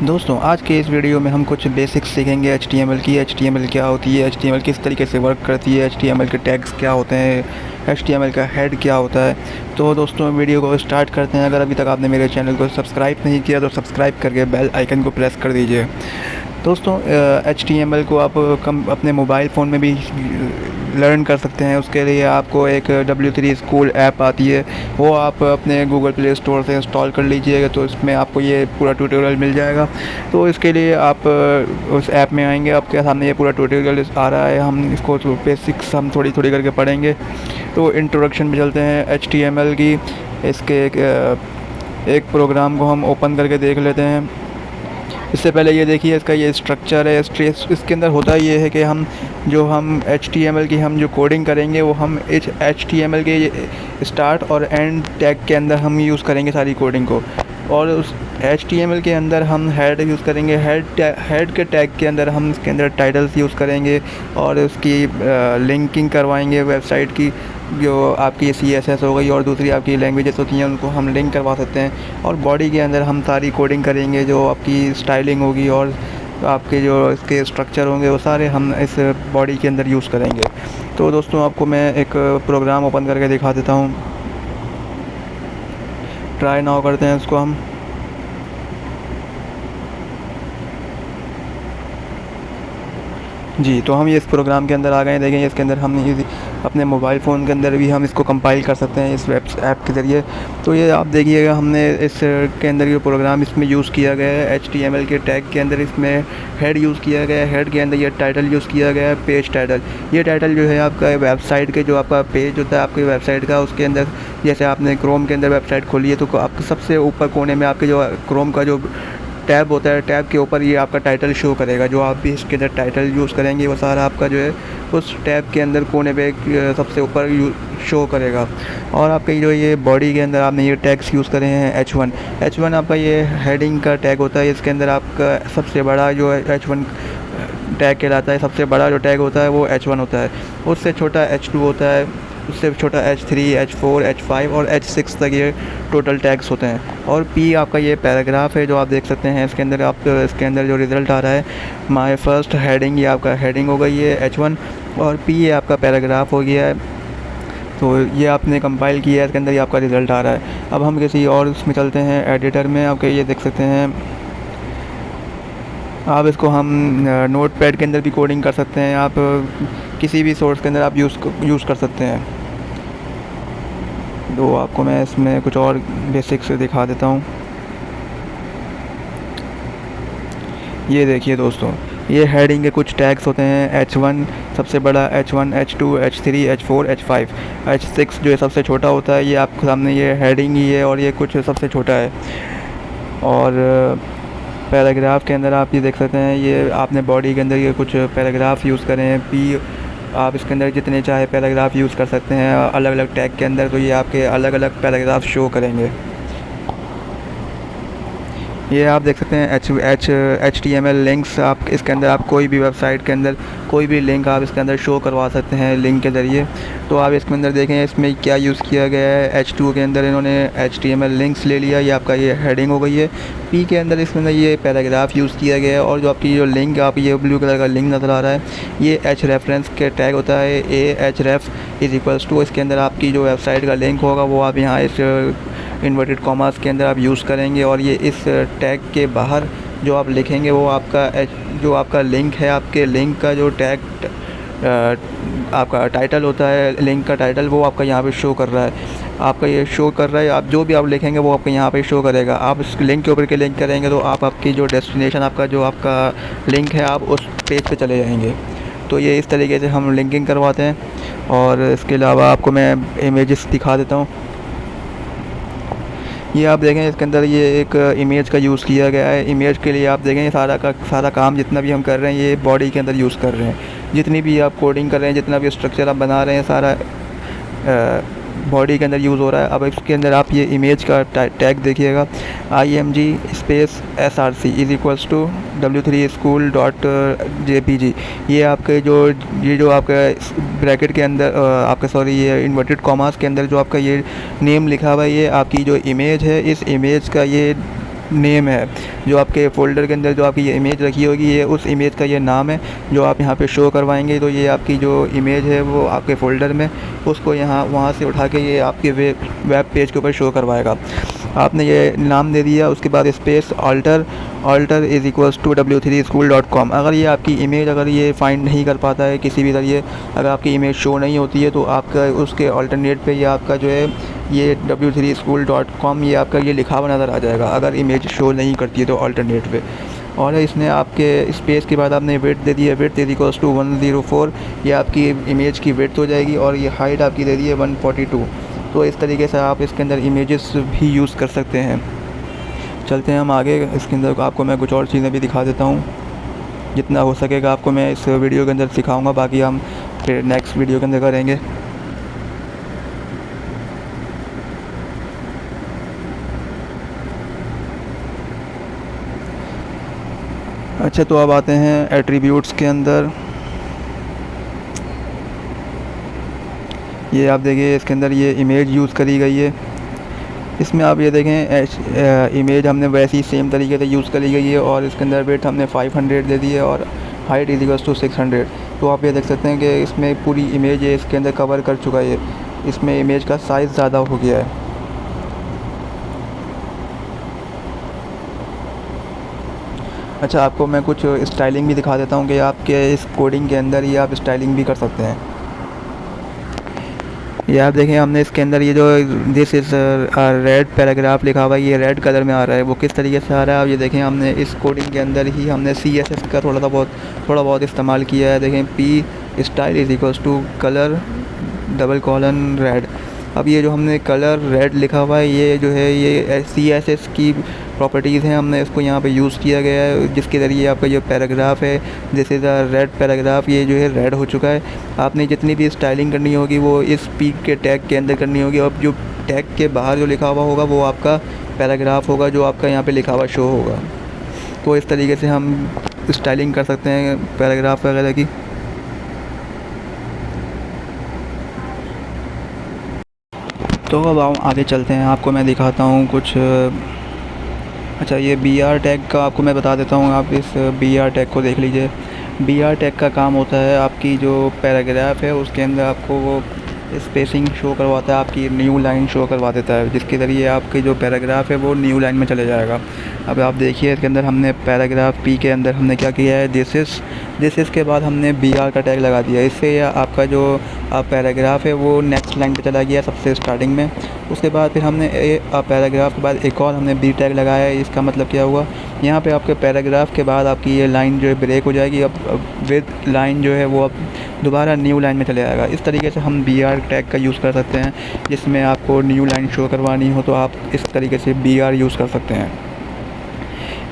दोस्तों आज के इस वीडियो में हम कुछ बेसिक्स सीखेंगे HTML की। HTML क्या होती है, HTML किस तरीके से वर्क करती है, HTML के टैग्स क्या होते हैं, HTML का हेड क्या होता है। तो दोस्तों वीडियो को स्टार्ट करते हैं। अगर अभी तक आपने मेरे चैनल को सब्सक्राइब नहीं किया तो सब्सक्राइब करके बेल आइकन को प्रेस कर दीजिए। दोस्तों HTML को आप अपने मोबाइल फ़ोन में भी लर्न कर सकते हैं। उसके लिए आपको एक W3 स्कूल ऐप आती है, वो आप अपने गूगल प्ले स्टोर से इंस्टॉल कर लीजिएगा, तो इसमें आपको ये पूरा ट्यूटोरियल मिल जाएगा। तो इसके लिए आप उस ऐप में आएंगे, आपके सामने ये पूरा ट्यूटोरियल आ रहा है। हम इसको बेसिक्स हम थोड़ी थोड़ी करके पढ़ेंगे। तो इंट्रोडक्शन में चलते हैं HTML की। इसके एक प्रोग्राम को हम ओपन करके देख लेते हैं। इससे पहले ये देखिए इसका ये स्ट्रक्चर है। इसके अंदर होता ये है कि हम HTML की हम जो कोडिंग करेंगे वो हम HTML के स्टार्ट और एंड टैग के अंदर हम यूज़ करेंगे सारी कोडिंग को। और उस HTML के अंदर हम हेड यूज़ करेंगे। हेड के टैग के अंदर हम इसके अंदर टाइटल्स यूज़ करेंगे और उसकी लिंकिंग करवाएंगे वेबसाइट की। जो आपकी CSS हो गई और दूसरी आपकी लैंग्वेजेस होती हैं उनको हम लिंक करवा सकते हैं। और बॉडी के अंदर हम सारी कोडिंग करेंगे, जो आपकी स्टाइलिंग होगी और आपके जो इसके स्ट्रक्चर होंगे वो सारे हम इस बॉडी के अंदर यूज़ करेंगे। तो दोस्तों आपको मैं एक प्रोग्राम ओपन करके दिखा देता हूँ। ट्राई नाउ करते हैं इसको हम। जी, तो हम ये इस प्रोग्राम के अंदर आ गए हैं। देखें इसके अंदर हम अपने मोबाइल फ़ोन के अंदर भी हम इसको कंपाइल कर सकते हैं इस वेब ऐप के ज़रिए। तो ये आप देखिएगा, हमने इस के अंदर ये प्रोग्राम इसमें यूज़ किया गया है। HTML के टैग के अंदर इसमें हेड यूज़ किया गया है। हेड के अंदर ये टाइटल यूज़ किया गया है, पेज टाइटल। ये टाइटल जो है आपका वेबसाइट के जो आपका पेज होता है आपकी वेबसाइट का, उसके अंदर जैसे आपने क्रोम के अंदर वेबसाइट खोली है तो आपके सबसे ऊपर कोने में आपके जो क्रोम का जो टैब होता है, टैब के ऊपर ये आपका टाइटल शो करेगा। जो आप भी इसके अंदर टाइटल यूज़ करेंगे वो सारा आपका जो है उस टैब के अंदर कोने पे सबसे ऊपर शो करेगा। और आपके जो ये बॉडी के अंदर आपने ये टैग्स यूज़ करे हैं H1 आपका ये हेडिंग का टैग होता है। इसके अंदर आपका सबसे बड़ा जो H1 टैग कहलाता है। सबसे बड़ा जो टैग होता है वो H1 होता है। उससे छोटा H2 होता है, उससे छोटा H3, H4, H5 और H6 तक ये टोटल टैग्स होते हैं। और P आपका ये पैराग्राफ है जो आप देख सकते हैं। इसके अंदर जो रिज़ल्ट आ रहा है, माय फर्स्ट हेडिंग, ये आपका हेडिंग हो गई है H1 और P ये आपका पैराग्राफ हो गया है। तो ये आपने कंपाइल किया है, इसके अंदर ये आपका रिज़ल्ट आ रहा है। अब हम किसी और उसमें चलते हैं, एडिटर में। आपके ये देख सकते हैं, आप इसको हम नोटपैड के अंदर भी कोडिंग कर सकते हैं। आप किसी भी सोर्स के अंदर आप यूज़ कर सकते हैं। तो आपको मैं इसमें कुछ और बेसिक्स दिखा देता हूँ। ये देखिए दोस्तों, ये हेडिंग के कुछ टैग्स होते हैं। H1 सबसे बड़ा, H1, H2, H3, H4, H5, H6 जो है सबसे छोटा होता है। ये आपके सामने ये हेडिंग ही है और ये कुछ सबसे छोटा है। और पैराग्राफ के अंदर आप ये देख सकते हैं, ये आपने बॉडी के अंदर ये कुछ पैराग्राफ यूज़ करें हैं। P आप इसके अंदर जितने चाहे पैराग्राफ यूज़ कर सकते हैं अलग अलग टैग के अंदर। तो ये आपके अलग अलग पैराग्राफ शो करेंगे। ये आप देख सकते हैं HTML लिंक्स। आप इसके अंदर आप कोई भी वेबसाइट के अंदर कोई भी लिंक आप इसके अंदर शो करवा सकते हैं लिंक के ज़रिए। तो आप इसके अंदर देखें इसमें क्या यूज़ किया गया है। H2 के अंदर इन्होंने HTML लिंक्स ले लिया, ये आपका ये हेडिंग हो गई है। P के अंदर इसके अंदर ये पैराग्राफ यूज़ किया गया है। और जो आपकी जो लिंक, आप ये ब्लू कलर का लिंक नज़र आ रहा है, ये H रेफरेंस के टैग होता है। AHREF = इसके अंदर आपकी जो वेबसाइट का लिंक होगा वो आप यहाँ इस इन्वर्टेड कॉमास के अंदर आप यूज़ करेंगे। और ये इस टैग के बाहर जो आप लिखेंगे वो आपका जो आपका लिंक है, आपके लिंक का जो टैग आपका टाइटल होता है, लिंक का टाइटल, वो आपका यहाँ पे शो कर रहा है। आपका ये शो कर रहा है, आप जो भी आप लिखेंगे वो आपके यहाँ पे शो करेगा। आप इस लिंक के ऊपर क्लिक करेंगे तो आपकी जो डेस्टिनेशन, आपका जो आपका लिंक है, आप उस पेज पे चले जाएंगे। तो ये इस तरीके से हम लिंकिंग करवाते हैं। और इसके अलावा आपको मैं इमेजेस दिखा देता हूँ। ये आप देखें इसके अंदर ये एक इमेज का यूज़ किया गया है। इमेज के लिए आप देखें ये सारा काम जितना भी हम कर रहे हैं ये बॉडी के अंदर यूज़ कर रहे हैं। जितनी भी आप कोडिंग कर रहे हैं, जितना भी स्ट्रक्चर आप बना रहे हैं, सारा बॉडी के अंदर यूज़ हो रहा है। अब इसके अंदर आप ये इमेज का टैग देखिएगा, IMG space SRC = W3 school.jpg। ये आपके जो आपका ब्रैकेट के अंदर ये इन्वर्टेड कॉमास के अंदर जो आपका ये नेम लिखा हुआ है, ये आपकी जो इमेज है, इस इमेज का ये नेम है, जो आपके फ़ोल्डर के अंदर जो आपकी ये इमेज रखी होगी, ये उस इमेज का ये नाम है जो आप यहाँ पे शो करवाएंगे। तो ये आपकी जो इमेज है वो आपके फ़ोल्डर में, उसको यहाँ वहाँ से उठा के ये आपके वेब पेज के ऊपर शो करवाएगा। आपने ये नाम दे दिया, उसके बाद space alt is equals to w3school.com। अगर ये आपकी इमेज अगर ये फाइंड नहीं कर पाता है किसी भी जरिए, अगर आपकी इमेज शो नहीं होती है, तो आपका उसके अल्टरनेट पे ये आपका जो है ये w3school.com ये आपका ये लिखा हुआ नज़र आ जाएगा, अगर इमेज शो नहीं करती है तो अल्टरनेट पे। और इसने आपके स्पेस के बाद आपने वेट दे दी है, वेट इज़ इक्वल्स टू 104, ये आपकी इमेज की वेट हो जाएगी। और ये हाइट आपकी दे दी है 142। तो इस तरीके से आप इसके अंदर इमेजेस भी यूज़ कर सकते हैं। चलते हैं हम आगे, इसके अंदर आपको मैं कुछ और चीज़ें भी दिखा देता हूँ, जितना हो सकेगा आपको मैं इस वीडियो के अंदर सिखाऊंगा, बाकी हम फिर नेक्स्ट वीडियो के अंदर करेंगे। अच्छा, तो अब आते हैं एट्रीब्यूट्स के अंदर। ये आप देखिए इसके अंदर ये इमेज यूज़ करी गई है। इसमें आप ये देखें इमेज हमने वैसी सेम तरीके से यूज़ करी गई है, और इसके अंदर वेट हमने 500 दे दी है और हाइट इज इक्वल्स टू 600। तो आप ये देख सकते हैं कि इसमें पूरी इमेज है इसके अंदर कवर कर चुका है, इसमें इमेज का साइज़ ज़्यादा हो गया है। अच्छा, आपको मैं कुछ स्टाइलिंग भी दिखा देता हूँ कि आपके इस कोडिंग के अंदर ये आप स्टाइलिंग भी कर सकते हैं। ये आप देखें हमने इसके अंदर ये जो दिस इज़ रेड पैराग्राफ लिखा हुआ है, ये रेड कलर में आ रहा है। वो किस तरीके से आ रहा है आप ये देखें, हमने इस कोडिंग के अंदर ही हमने CSS का थोड़ा बहुत इस्तेमाल किया है। देखें p style is equals to colour : red. अब ये जो हमने कलर रेड लिखा हुआ है, ये जो है ये CSS की प्रॉपर्टीज़ हैं, हमने इसको यहाँ पे यूज़ किया गया है, जिसके ज़रिए आपका जो पैराग्राफ है this is a red paragraph, ये जो है रेड हो चुका है। आपने जितनी भी स्टाइलिंग करनी होगी वो इस पी के टैग के अंदर करनी होगी। अब जो टैग के बाहर जो लिखा हुआ होगा वो आपका पैराग्राफ होगा, जो आपका यहाँ पे लिखा हुआ शो होगा। तो इस तरीके से हम स्टाइलिंग कर सकते हैं पैराग्राफ वगैरह की। तो अब हम आगे चलते हैं, आपको मैं दिखाता हूँ कुछ। अच्छा, ये BR टैग का आपको मैं बता देता हूँ, आप इस BR टैग को देख लीजिए। BR टैग का काम होता है आपकी जो पैराग्राफ है उसके अंदर आपको वो स्पेसिंग शो करवाता है, आपकी न्यू लाइन शो करवा देता है, जिसके ज़रिए आपके जो पैराग्राफ है वो न्यू लाइन में चले जाएगा। अब आप देखिए इसके अंदर हमने पैराग्राफ P के अंदर हमने क्या किया है, दिस इज़ के बाद हमने BR का टैग लगा दिया। इससे आपका जो पैराग्राफ है वो नेक्स्ट लाइन पे चला गया सबसे स्टार्टिंग में। उसके बाद फिर हमने पैराग्राफ के बाद एक और हमने B टैग लगाया है। इसका मतलब क्या हुआ, यहाँ पे आपके पैराग्राफ के बाद आपकी ये लाइन जो है ब्रेक हो जाएगी। अब विद लाइन जो है वो अब दोबारा न्यू लाइन में चले आएगा। इस तरीके से हम BR टैग का यूज़ कर सकते हैं, जिसमें आपको न्यू लाइन शो करवानी हो तो आप इस तरीके से BR यूज़ कर सकते हैं।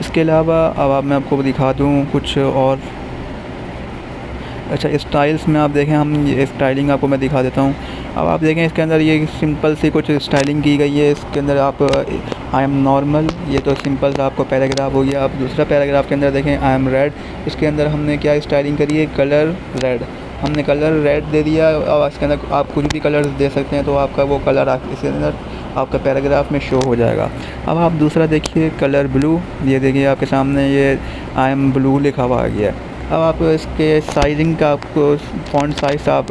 इसके अलावा अब मैं आपको दिखा दूँ कुछ और। अच्छा, स्टाइल्स में आप देखें, हम ये स्टाइलिंग आपको मैं दिखा देता हूँ। अब आप देखें इसके अंदर ये सिंपल सी कुछ स्टाइलिंग की गई है। इसके अंदर आप आई एम नॉर्मल, ये तो सिंपल सा आपको पैराग्राफ हो गया। आप दूसरा पैराग्राफ के अंदर देखें आई एम रेड, इसके अंदर हमने क्या स्टाइलिंग करी है, कलर रेड। हमने कलर रेड दे दिया और इसके अंदर आप कुछ भी कलर दे सकते हैं, तो आपका वो कलर इसके अंदर आपका पैराग्राफ में शो हो जाएगा। अब आप दूसरा देखिए कलर ब्लू, ये देखिए आपके सामने ये आई एम ब्लू लिखा हुआ आ गया। अब आप इसके साइजिंग का आपको फ़ॉन्ट साइज़ आप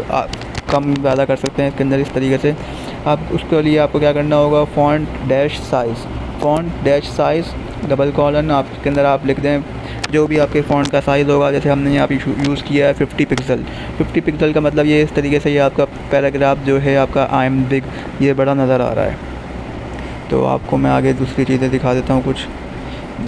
कम ज़्यादा कर सकते हैं इसके अंदर इस तरीके से। आप उसके लिए आपको क्या करना होगा, फ़ॉन्ट डैश साइज़ : आप इसके अंदर आप लिख दें जो भी आपके फ़ॉन्ट का साइज़ होगा। जैसे हमने यहाँ पे यूज़ किया है 50 पिक्सल। 50 पिक्सल का मतलब ये इस तरीके से ये आपका पैराग्राफ जो है आपका आई एम बिग ये बड़ा नज़र आ रहा है। तो आपको मैं आगे दूसरी चीज़ें दिखा देता हूँ कुछ।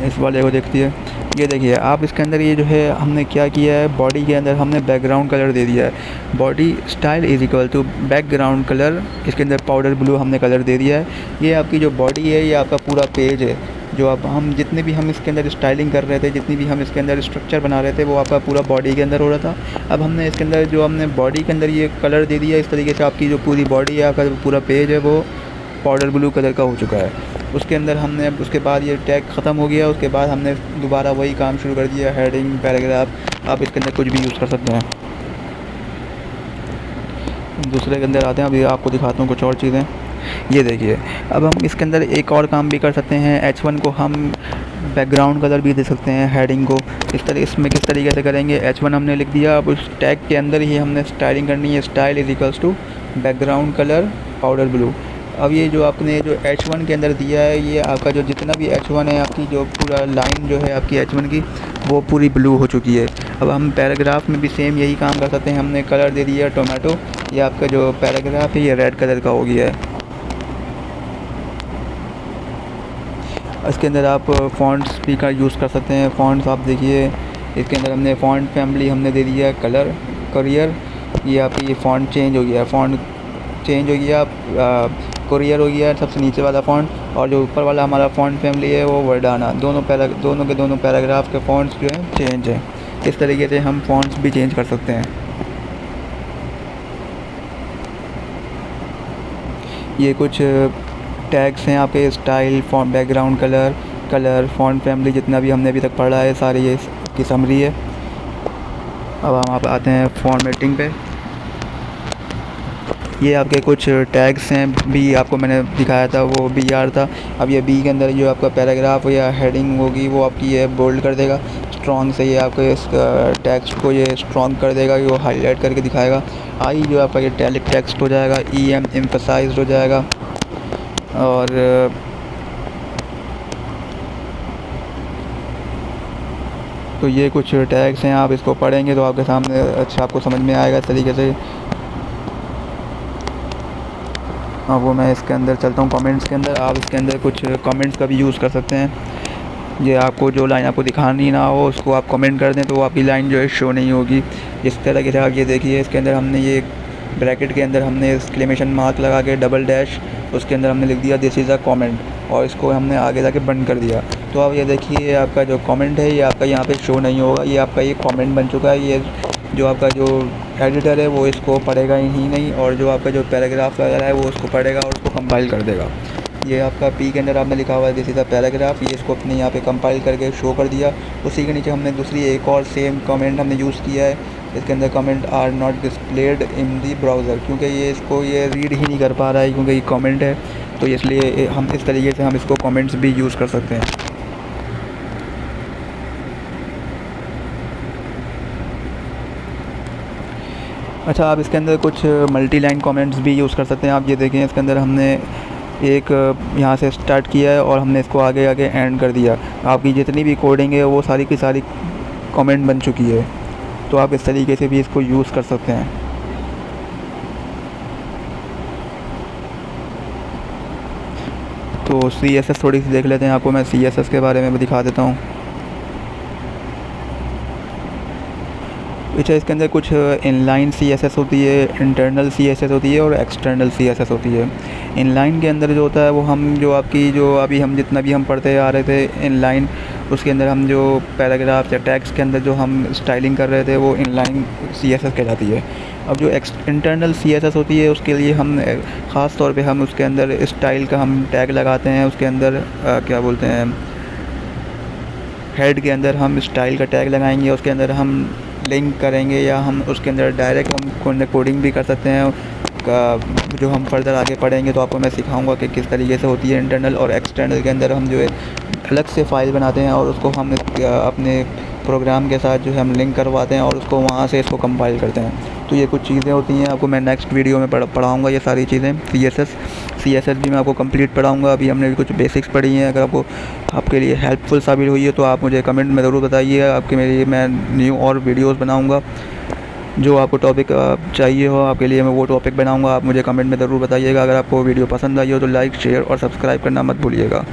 इस वाले को देखती है, ये देखिए आप इसके अंदर ये जो है हमने क्या किया है, बॉडी के अंदर हमने बैकग्राउंड कलर दे दिया है। Body style is equal to background colour, इसके अंदर पाउडर ब्लू हमने कलर दे दिया है। ये आपकी जो बॉडी है ये आपका पूरा पेज है, जो अब हम जितने भी हम इसके अंदर स्टाइलिंग कर रहे थे, जितनी भी हम इसके अंदर स्ट्रक्चर बना रहे थे, वो आपका पूरा बॉडी के अंदर हो रहा था। अब हमने इसके अंदर जो हमने बॉडी के अंदर ये कलर दे दिया, इस तरीके से आपकी जो पूरी बॉडी है, आपका जो पूरा पेज है वो पाउडर ब्लू कलर का हो चुका है। उसके अंदर हमने उसके बाद ये टैग ख़त्म हो गया। उसके बाद हमने दोबारा वही काम शुरू कर दिया, हेडिंग पैराग्राफ। आप इसके अंदर कुछ भी यूज़ कर सकते हैं। दूसरे के अंदर आते हैं, अभी आपको दिखाता हूँ कुछ और चीज़ें। ये देखिए। अब हम इसके अंदर एक और काम भी कर सकते हैं, H1 को हम बैकग्राउंड कलर भी दे सकते हैं हेडिंग को। इसमें किस तरीके से करेंगे, H1 हमने लिख दिया, अब उस टैग के अंदर ही हमने स्टाइलिंग करनी है, style is equals to background colour powder blue. अब ये जो आपने जो H1 के अंदर दिया है, ये आपका जो जितना भी H1 है, आपकी जो पूरा लाइन जो है आपकी H1 की, वो पूरी ब्लू हो चुकी है। अब हम पैराग्राफ में भी सेम यही काम कर सकते हैं, हमने कलर दे दिया टोमेटो, ये आपका जो पैराग्राफ है ये रेड कलर का हो गया है। इसके अंदर आप फ़ॉन्ट्स भी का यूज़ कर सकते हैं। फ़ॉन्ट्स आप देखिए, इसके अंदर हमने फ़ॉन्ट फैमिली हमने दे दिया कलर करियर, ये आपकी ये फ़ॉन्ट चेंज हो गया, फ़ॉन्ट चेंज हो गया, कोरियर हो गया सबसे नीचे वाला फ़ॉन्ट, और जो ऊपर वाला हमारा फ़ॉन्ट फैमिली है वो वर्डाना। दोनों के दोनों पैराग्राफ के फ़ॉन्ट्स जो हैं चेंज हैं। इस तरीके से हम फ़ॉन्ट्स भी चेंज कर सकते हैं। ये कुछ टैग्स हैं आपके, style, font, background colour, font family, जितना भी हमने अभी तक पढ़ा है सारी ये की समरी है। अब हम आप आते हैं फॉर्मेटिंग पे। ये आपके कुछ टैग्स हैं, बी आपको मैंने दिखाया था वो BR था। अब ये बी के अंदर जो आपका पैराग्राफ या हेडिंग होगी वो आपकी ये बोल्ड कर देगा, स्ट्रॉन्ग से ये आपके इस टेक्स्ट को ये स्ट्रॉन्ग कर देगा, ये हाईलाइट करके दिखाएगा। आई जो आपका ये टैलिक टेक्स्ट हो जाएगा, EM एम्फसाइज्ड हो जाएगा। और तो ये कुछ टैग्स हैं, आप इसको पढ़ेंगे तो आपके सामने अच्छा आपको समझ में आएगा इस तरीके से। हाँ, वो मैं इसके अंदर चलता हूँ कमेंट्स के अंदर। आप इसके अंदर कुछ कमेंट्स का भी यूज़ कर सकते हैं। ये आपको जो लाइन आपको दिखानी ना हो उसको आप कमेंट कर दें तो वो आपकी लाइन जो है शो नहीं होगी। इस तरह के आप ये देखिए, इसके अंदर हमने ये ब्रैकेट के अंदर हमने एक्सक्लेमेशन मार्क लगा के डबल डैश, उसके अंदर हमने लिख दिया दिस इज़ अ कमेंट, और इसको हमने आगे जाके बंद कर दिया। तो अब ये देखिए, आपका जो कमेंट है ये आपका यहाँ पे शो नहीं होगा, ये आपका ये कमेंट बन चुका है। ये जो आपका जो एडिटर है वो इसको पढ़ेगा ही नहीं, और जो आपका जो पैराग्राफ वगैरह है वो उसको पढ़ेगा और उसको कंपाइल कर देगा। ये आपका पी के अंदर आपने लिखा हुआ है दिस इज़ अ पैराग्राफ, ये इसको अपने यहाँ पे कंपाइल करके शो कर दिया। उसी के नीचे हमने दूसरी एक और सेम कमेंट हमने यूज़ किया है, इसके अंदर comment are not displayed in the browser, क्योंकि ये इसको ये रीड ही नहीं कर पा रहा है क्योंकि ये कमेंट है, तो इसलिए हम इस तरीके से हम इसको कमेंट्स भी यूज़ कर सकते हैं। अच्छा, आप इसके अंदर कुछ मल्टी लाइन कमेंट्स भी यूज़ कर सकते हैं। आप ये देखें, इसके अंदर हमने एक यहाँ से स्टार्ट किया है और हमने इसको आगे आगे एंड कर दिया। आपकी जितनी भी कोडिंग है वो सारी की सारी कमेंट बन चुकी है, तो आप इस तरीके से भी इसको यूज़ कर सकते हैं। तो CSS थोड़ी सी देख लेते हैं, आपको मैं CSS के बारे में भी दिखा देता हूँ। अच्छा, इसके अंदर कुछ इनलाइन CSS होती है, इंटरनल CSS होती है और एक्सटर्नल CSS होती है। इनलाइन के अंदर जो होता है वो हम जो आपकी जो अभी हम जितना भी हम पढ़ते आ रहे थे इनलाइन, उसके अंदर हम जो पैराग्राफ या टैग्स के अंदर जो हम स्टाइलिंग कर रहे थे वो इनलाइन CSS कहलाती है। अब जो इंटरनल CSS होती है उसके लिए हम ख़ास तौर पे हम उसके अंदर स्टाइल का हम टैग लगाते हैं, उसके अंदर क्या बोलते हैं, हेड के अंदर हम स्टाइल का टैग लगाएंगे, उसके अंदर हम लिंक करेंगे या हम उसके अंदर डायरेक्ट हम कोडिंग भी कर सकते हैं। जो हम फर्दर आगे पढ़ेंगे तो आपको मैं सिखाऊंगा कि किस तरीके से होती है इंटरनल और एक्सटर्नल के अंदर हम जो है अलग से फ़ाइल बनाते हैं और उसको हम अपने प्रोग्राम के साथ जो है हम लिंक करवाते हैं और उसको वहाँ से इसको कंपाइल करते हैं। तो ये कुछ चीज़ें होती हैं, आपको मैं नेक्स्ट वीडियो में पढ़ाऊँगा ये सारी चीज़ें। CSS भी मैं आपको कंप्लीट पढ़ाऊँगा। अभी हमने भी कुछ बेसिक्स पढ़ी हैं। अगर आपके लिए हेल्पफुल साबित हुई है तो आप मुझे कमेंट में ज़रूर बताइए। आपके मेरे मैं न्यू और वीडियोज़ बनाऊँगा, जो आपको टॉपिक चाहिए हो आपके लिए मैं वो टॉपिक बनाऊँगा। आप मुझे कमेंट में ज़रूर बताइएगा। अगर आपको वीडियो पसंद आई हो तो लाइक, शेयर और सब्सक्राइब करना मत भूलिएगा।